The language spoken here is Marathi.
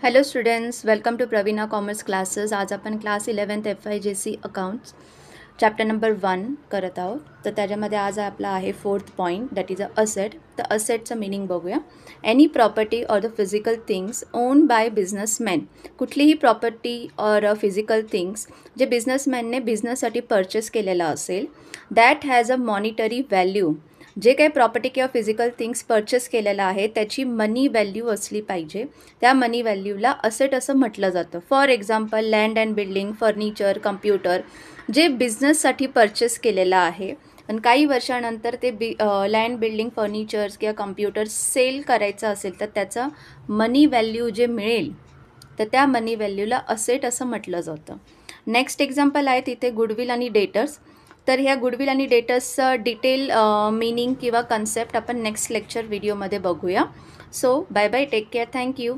Hello students, welcome to Praveena commerce classes. आज आपण class 11th FIGC accounts chapter number 1 करत आहोत. तर त्याच्यामध्ये आज आपला आहे 4th point, that is a asset. तर असेटचं मिनिंग बघूया. Any property or the physical things owned by businessman. कुठलीही प्रॉपर्टी ऑर फिजिकल थिंग्स जे बिझनेसमॅनने बिझनेससाठी परचेस केलेला असेल, that has a monetary value. जे काही प्रॉपर्टी किंवा फिजिकल थिंग्स परचेस केलेलं आहे त्याची मनी व्हॅल्यू असली पाहिजे. त्या मनी व्हॅल्यूला असेट असं म्हटलं जातं. For example land and building, furniture, computer जे बिझनेससाठी परचेस केलेलं आहे आणि काही वर्षानंतर ते लँड, बिल्डिंग, फर्निचर्स किंवा कम्प्युटर सेल करायचं असेल तर त्याचं मनी व्हॅल्यू जे मिळेल तर त्या मनी व्हॅल्यूला असेट असं म्हटलं जातं. नेक्स्ट एक्झाम्पल आहे तिथे गुडविल आणि डेटर्स. तर ह्या गुडविल आणि डेटर्सचं डिटेल मीनिंग किंवा कन्सेप्ट आपण नेक्स्ट लेक्चर व्हिडिओमध्ये बघूया. So bye bye, take care, thank you.